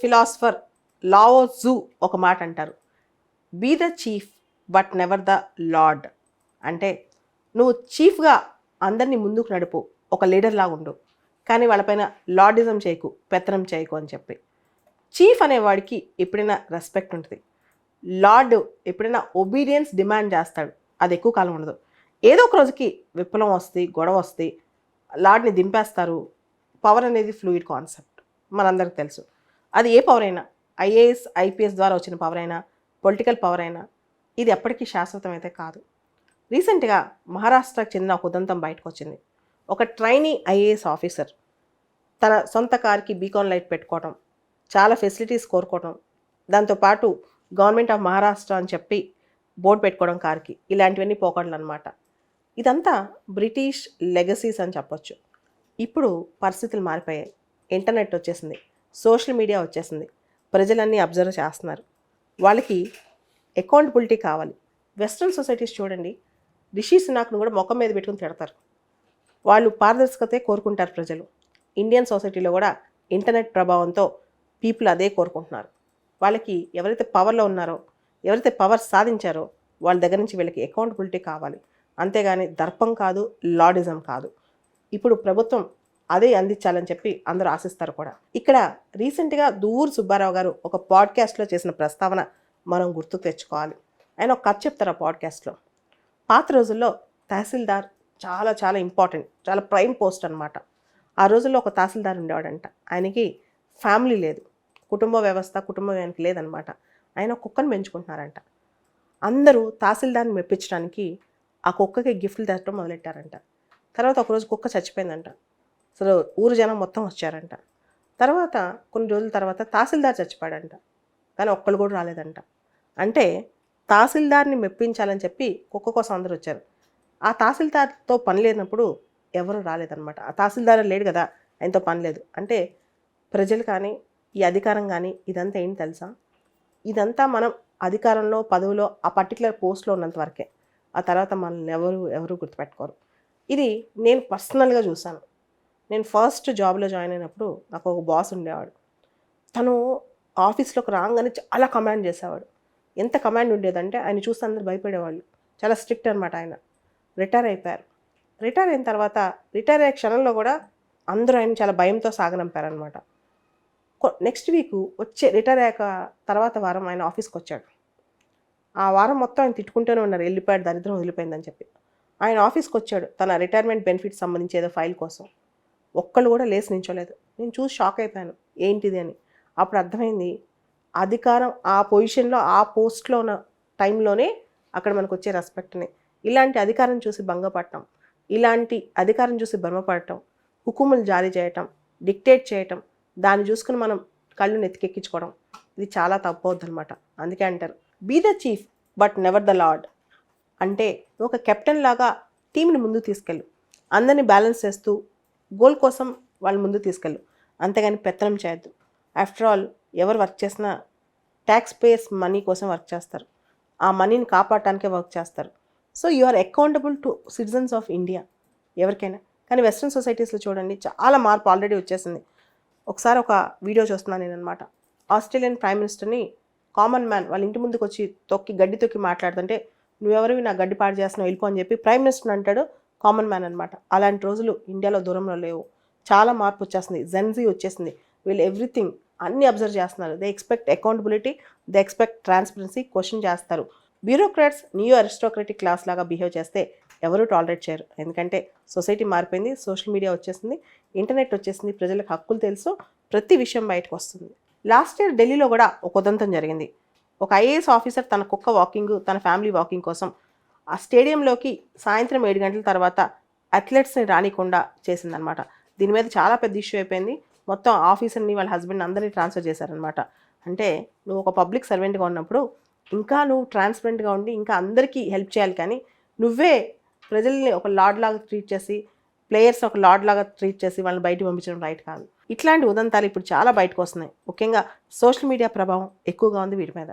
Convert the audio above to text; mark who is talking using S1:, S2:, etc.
S1: Philosopher Lao zoo ఒక మాట అంటారు, be the chief but never the lord. అంటే నువ్వు చీఫ్గా అందరినీ ముందుకు నడుపు, ఒక లీడర్ లాగా ఉండు, కానీ వాళ్ళపైన లార్డిజం చేయకు, పెత్తనం చేయకు అని చెప్పి. చీఫ్ అనేవాడికి ఎప్పుడైనా రెస్పెక్ట్ ఉంటుంది, లార్డ్ ఎప్పుడైనా ఒబీడియన్స్ డిమాండ్ చేస్తాడు, అది ఎక్కువ కాలం ఉండదు. ఏదో ఒక రోజుకి విప్లవం వస్తుంది, గొడవ వస్తుంది, లార్డ్ని దింపేస్తారు. పవర్ అనేది ఫ్లూయిడ్ కాన్సెప్ట్, మనందరికి తెలుసు. అది ఏ పవర్ అయినా, ఐఏఎస్ ఐపీఎస్ ద్వారా వచ్చిన పవర్ అయినా, పొలిటికల్ పవర్ అయినా, ఇది ఎప్పటికీ శాశ్వతం అయితే కాదు. రీసెంట్గా మహారాష్ట్రకు చెందిన ఒక ఉదంతం బయటకు వచ్చింది. ఒక ట్రైనీ ఐఏఎస్ ఆఫీసర్ తన సొంత కార్కి బీకాన్ లైట్ పెట్టుకోవటం, చాలా ఫెసిలిటీస్ కోరుకోవటం, దాంతోపాటు గవర్నమెంట్ ఆఫ్ మహారాష్ట్ర అని చెప్పి బోర్డు పెట్టుకోవడం కార్కి, ఇలాంటివన్నీ పోకడలు అనమాట. ఇదంతా బ్రిటిష్ లెగసీస్ అని చెప్పొచ్చు. ఇప్పుడు పరిస్థితులు మారిపోయాయి, ఇంటర్నెట్ వచ్చేసింది, సోషల్ మీడియా వచ్చేసింది, ప్రజలన్నీ అబ్జర్వ్ చేస్తున్నారు, వాళ్ళకి అకౌంటబిలిటీ కావాలి. వెస్ట్రన్ సొసైటీస్ చూడండి, రిషి సునాక్ను కూడా ముఖం మీద పెట్టుకుని తిడతారు, వాళ్ళు పారదర్శకతే కోరుకుంటారు ప్రజలు. ఇండియన్ సొసైటీలో కూడా ఇంటర్నెట్ ప్రభావంతో పీపుల్ అదే కోరుకుంటున్నారు. వాళ్ళకి ఎవరైతే పవర్లో ఉన్నారో, ఎవరైతే పవర్ సాధించారో వాళ్ళ దగ్గర నుంచి వీళ్ళకి అకౌంటబిలిటీ కావాలి, అంతేగాని దర్పం కాదు, లార్డిజం కాదు. ఇప్పుడు ప్రభుత్వం అదే అందించాలని చెప్పి అందరూ ఆశిస్తారు కూడా. ఇక్కడ రీసెంట్గా దువ్వూరు సుబ్బారావు గారు ఒక పాడ్కాస్ట్లో చేసిన ప్రస్తావన మనం గుర్తుకు తెచ్చుకోవాలి. ఆయన ఒక కథ చెప్తారు ఆ పాడ్కాస్ట్లో. పాత రోజుల్లో తహసీల్దార్ చాలా చాలా ఇంపార్టెంట్, చాలా ప్రైమ్ పోస్ట్ అనమాట. ఆ రోజుల్లో ఒక తహసీల్దార్ ఉండేవాడంట. ఆయనకి ఫ్యామిలీ లేదు, కుటుంబ వ్యవస్థ, కుటుంబం ఆయనకి లేదనమాట. ఆయన కుక్కను పెంచుకుంటున్నారంట. అందరూ తహసీల్దార్ని మెప్పించడానికి ఆ కుక్కకి గిఫ్ట్లు తెచ్చడం మొదలెట్టారంట. తర్వాత ఒకరోజు కుక్క చచ్చిపోయిందంట. అసలు ఊరు జనం మొత్తం వచ్చారంట. తర్వాత కొన్ని రోజుల తర్వాత తహసీల్దార్ చచ్చిపోయాడంట, కానీ ఒక్కళ్ళు కూడా రాలేదంట. అంటే తహసీల్దార్ని మెప్పించాలని చెప్పి కుక్క కోసం అందరూ వచ్చారు. ఆ తహసీల్దార్తో పని లేనప్పుడు ఎవరు రాలేదన్నమాట. ఆ తహసీల్దార్ లేడు కదా, ఆయనతో పని లేదు. అంటే ప్రజలు కానీ, ఈ అధికారం కానీ, ఇదంతా ఏంటి తెలుసా? ఇదంతా మనం అధికారంలో, పదవిలో, ఆ పర్టికులర్ పోస్ట్లో ఉన్నంత వరకే. ఆ తర్వాత మనల్ని ఎవరు గుర్తుపెట్టుకోరు. ఇది నేను పర్సనల్గా చూశాను. నేను ఫస్ట్ జాబ్లో జాయిన్ అయినప్పుడు నాకు ఒక బాస్ ఉండేవాడు. తను ఆఫీస్లోకి రాగానే చాలా కమాండ్ చేసేవాడు. ఎంత కమాండ్ ఉండేదంటే ఆయన చూస్తే అందరూ భయపడేవాళ్ళు. చాలా స్ట్రిక్ట్ అనమాట ఆయన. రిటైర్ అయిపోయారు. రిటైర్ అయిన తర్వాత రిటైర్ అయ్యే క్షణంలో కూడా అందరూ ఆయన చాలా భయంతో సాగనంపారనమాట. నెక్స్ట్ వీక్ రిటైర్ అయ్యాక తర్వాత వారం ఆయన ఆఫీస్కి వచ్చాడు. ఆ వారం మొత్తం ఆయన తిట్టుకుంటూనే ఉన్నారు, వెళ్ళిపోయాడు, దరిద్రం వదిలిపోయిందని చెప్పి. ఆయన ఆఫీస్కి వచ్చాడు తన రిటైర్మెంట్ బెనిఫిట్స్ సంబంధించి ఏదో ఫైల్ కోసం. ఒక్కళ్ళు కూడా లేచి నించోలేదు. నేను చూసి షాక్ అయిపోయాను, ఏంటిది అని. అప్పుడు అర్థమైంది, అధికారం ఆ పొజిషన్లో, ఆ పోస్ట్లో ఉన్న టైంలోనే అక్కడ మనకు వచ్చే రెస్పెక్ట్ని. ఇలాంటి అధికారం చూసి భంగపడటం, ఇలాంటి అధికారం చూసి భ్రమపడటం, హుకుములు జారీ చేయటం, డిక్టేట్ చేయటం, దాన్ని చూసుకుని మనం కళ్ళు నెత్తికెక్కించుకోవడం, ఇది చాలా తప్పవద్దు అనమాట. అందుకే అంటారు, be the chief but never the lord. అంటే ఒక కెప్టెన్ లాగా టీంని ముందుకు తీసుకెళ్ళు, అందరినీ బ్యాలెన్స్ చేస్తూ గోల్ కోసం వాళ్ళు ముందుకు తీసుకెళ్ళు, అంతేగాని పెత్తనం చేయొద్దు. ఆఫ్టర్ ఆల్ ఎవరు వర్క్ చేసినా ట్యాక్స్ పేయర్స్ మనీ కోసం వర్క్ చేస్తారు, ఆ మనీని కాపాడటానికే వర్క్ చేస్తారు. So you are accountable to citizens of India ఎవరికైనా. కానీ వెస్ట్రన్ సొసైటీస్లో చూడండి, చాలా మార్పు ఆల్రెడీ వచ్చేసింది. ఒకసారి ఒక వీడియో చూస్తున్నాను నేను అనమాట. ఆస్ట్రేలియన్ ప్రైమ్ మినిస్టర్ని కామన్ మ్యాన్ వాళ్ళ ఇంటి ముందుకు వచ్చి గడ్డి తొక్కి మాట్లాడుతుంటే, నువ్వెవరివి నా గడ్డి పాడు చేస్తున్నావు, వెళ్ళిపో అని చెప్పి ప్రైమ్ మినిస్టర్ అంటాడు కామన్ మ్యాన్ అనమాట. అలాంటి రోజులు ఇండియాలో దూరంలో లేవు. చాలా మార్పు వచ్చేస్తుంది, జెన్జీ వచ్చేసింది. వీళ్ళు ఎవ్రీథింగ్ అన్నీ అబ్జర్వ్ చేస్తున్నారు. They expect accountability, they expect transparency, question చేస్తారు. బ్యూరోక్రాట్స్ న్యూ అరిస్టోక్రటిక్ క్లాస్ లాగా బిహేవ్ చేస్తే ఎవరు టాలరేట్ చేయరు. ఎందుకంటే సొసైటీ మారిపోయింది, సోషల్ మీడియా వచ్చేసింది, ఇంటర్నెట్ వచ్చేసింది, ప్రజలకు హక్కులు తెలుసు, ప్రతి విషయం బయటకు వస్తుంది. లాస్ట్ ఇయర్ ఢిల్లీలో కూడా ఒక ఉదంతం జరిగింది. ఒక ఐఏఎస్ ఆఫీసర్ తన కుక్క వాకింగ్, తన ఫ్యామిలీ వాకింగ్ కోసం ఆ స్టేడియంలోకి సాయంత్రం 7 గంటల తర్వాత అథ్లెట్స్ని రానికుండా చేసిందనమాట. దీని మీద చాలా పెద్ద ఇష్యూ అయిపోయింది. మొత్తం ఆఫీసర్ని, వాళ్ళ హస్బెండ్ అందరినీ ట్రాన్స్ఫర్ చేశారనమాట. అంటే నువ్వు ఒక పబ్లిక్ సర్వెంట్గా ఉన్నప్పుడు ఇంకా నువ్వు ట్రాన్స్పరెంట్గా ఉండి ఇంకా అందరికీ హెల్ప్ చేయాలి, కానీ నువ్వే ప్రజల్ని ఒక లార్డ్ లాగా ట్రీట్ చేసి, ప్లేయర్స్ ఒక లార్డ్ లాగా ట్రీట్ చేసి వాళ్ళని బయటకు పంపించడం రైట్ కాదు. ఇట్లాంటి ఉదంతాలు ఇప్పుడు చాలా బయటకు వస్తున్నాయి. ముఖ్యంగా సోషల్ మీడియా ప్రభావం ఎక్కువగా ఉంది వీటి మీద.